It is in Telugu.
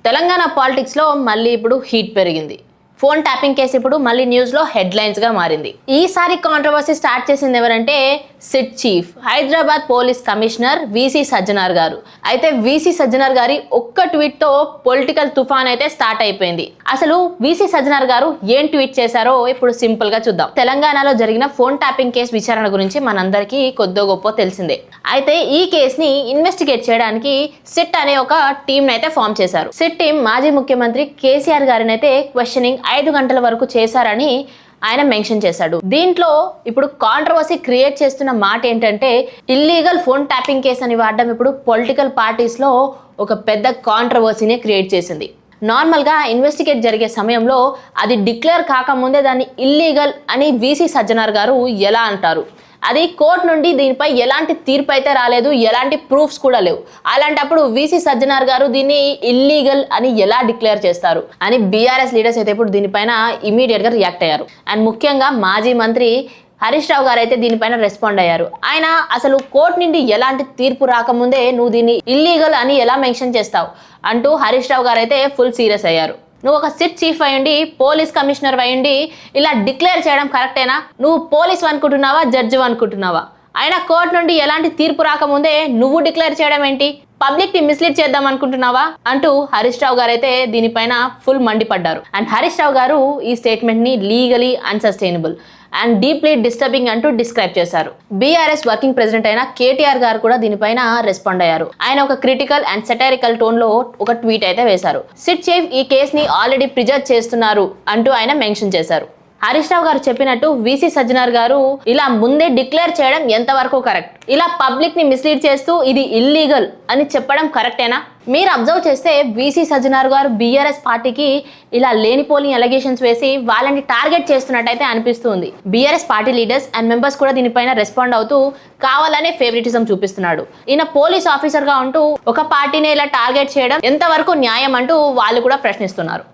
తెలంగాణ పాలిటిక్స్ లో మళ్ళీ ఇప్పుడు హీట్ పెరిగింది. ఫోన్ ట్యాపింగ్ కేసు ఇప్పుడు మళ్ళీ న్యూస్ లో హెడ్లైన్స్ గా మారింది. ఈసారి కాంట్రవర్సీ స్టార్ట్ చేసింది ఎవరంటే SIT chief Hyderabad police commissioner VC Sajjanar గారు. అయితే విసి సజ్జనార్ గారి ఒక్క ట్వీట్ తో పొలిటికల్ తుఫాన్ అయితే స్టార్ట్ అయిపోయింది. అసలు విసి సజ్జనార్ గారు ఏం ట్వీట్ చేశారో ఇప్పుడు సింపుల్ గా చూద్దాం. తెలంగాణలో జరిగిన ఫోన్ ట్యాపింగ్ కేసు విచారణ గురించి మనందరికీ కొద్దో గొప్ప తెలిసిందే. అయితే ఈ కేసు ని ఇన్వెస్టిగేట్ చేయడానికి సిట్ అనే ఒక టీం అయితే ఫామ్ చేశారు. సిట్ టీం మాజీ ముఖ్యమంత్రి కేసీఆర్ గారిని అయితే క్వశ్చనింగ్ 5 గంటల వరకు చేశారని ఆయన మెన్షన్ చేశాడు. దీంట్లో ఇప్పుడు కాంట్రవర్సీ క్రియేట్ చేస్తున్న మాట ఏంటంటే ఇల్లీగల్ ఫోన్ ట్యాపింగ్ కేసు అని వాడడం ఇప్పుడు పొలిటికల్ పార్టీస్ లో ఒక పెద్ద కాంట్రవర్సీని క్రియేట్ చేసింది. నార్మల్గా ఇన్వెస్టిగేట్ జరిగే సమయంలో అది డిక్లేర్ కాకముందే దాన్ని ఇల్లీగల్ అని విసి సజ్జనార్ గారు ఎలా అంటారు? అది కోర్టు నుండి దీనిపై ఎలాంటి తీర్పు అయితే రాలేదు, ఎలాంటి ప్రూఫ్స్ కూడా లేవు. అలాంటప్పుడు విసి సజ్జనార్ గారు దీన్ని ఇల్లీగల్ అని ఎలా డిక్లేర్ చేస్తారు అని బీఆర్ఎస్ లీడర్స్ అయితే ఇప్పుడు దీనిపైన ఇమీడియట్ గా రియాక్ట్ అయ్యారు. అండ్ ముఖ్యంగా మాజీ మంత్రి హరీష్ రావు గారు అయితే దీనిపైన రెస్పాండ్ అయ్యారు. ఆయన అసలు కోర్టు నుండి ఎలాంటి తీర్పు రాకముందే నువ్వు దీన్ని ఇల్లీగల్ అని ఎలా మెన్షన్ చేస్తావు అంటూ హరీష్ రావు గారు అయితే ఫుల్ సీరియస్ అయ్యారు. నువ్వు ఒక సిట్ చీఫ్ అయ్యండి, పోలీస్ కమిషనర్ అయ్యండి, ఇలా డిక్లేర్ చేయడం కరెక్టేనా? నువ్వు పోలీస్ అనుకుంటున్నావా, జడ్జి అనుకుంటున్నావా? అయినా కోర్టు నుండి ఎలాంటి తీర్పు రాకముందే నువ్వు డిక్లేర్ చేయడం ఏంటి? పబ్లిక్ ని మిస్లీడ్ చేద్దాం అనుకుంటున్నావా అంటూ హరీష్ రావు గారు అయితే దీనిపైన ఫుల్ మండిపడ్డారు. అండ్ హరీష్ రావు గారు ఈ స్టేట్మెంట్ ని legally unsustainable and deeply disturbing అంటూ డిస్క్రైబ్ చేశారు. బీఆర్ఎస్ వర్కింగ్ ప్రెసిడెంట్ అయిన కేటీఆర్ గారు కూడా దీనిపైన రెస్పాండ్ అయ్యారు. ఆయన ఒక క్రిటికల్ అండ్ సెటైరికల్ టోన్ లో ఒక ట్వీట్ అయితే వేశారు. సిట్ చీఫ్ ఈ కేసుని ఆల్రెడీ ప్రిజర్వ్ చేస్తున్నారు అంటూ ఆయన మెన్షన్ చేశారు. హరీష్ రావు గారు చెప్పినట్టు విసి సజ్జనార్ గారు ఇలా ముందే డిక్లేర్ చేయడం ఎంతవరకు కరెక్ట్? ఇలా పబ్లిక్ ని మిస్లీడ్ చేస్తూ ఇది ఇల్లీగల్ అని చెప్పడం కరెక్టేనా? మీరు అబ్జర్వ్ చేస్తే విసి సజ్జనార్ గారు బీఆర్ఎస్ పార్టీకి ఇలా లేనిపోని అలిగేషన్స్ వేసి వాళ్ళని టార్గెట్ చేస్తున్నట్టయితే అనిపిస్తుంది. BRS party leaders and members కూడా దీనిపైన రెస్పాండ్ అవుతూ కావాలనే ఫేవరెటిజం చూపిస్తున్నాడు. ఈయన పోలీస్ ఆఫీసర్ గా ఉంటూ ఒక పార్టీని ఇలా టార్గెట్ చేయడం ఎంతవరకు న్యాయం అంటూ వాళ్ళు కూడా ప్రశ్నిస్తున్నారు.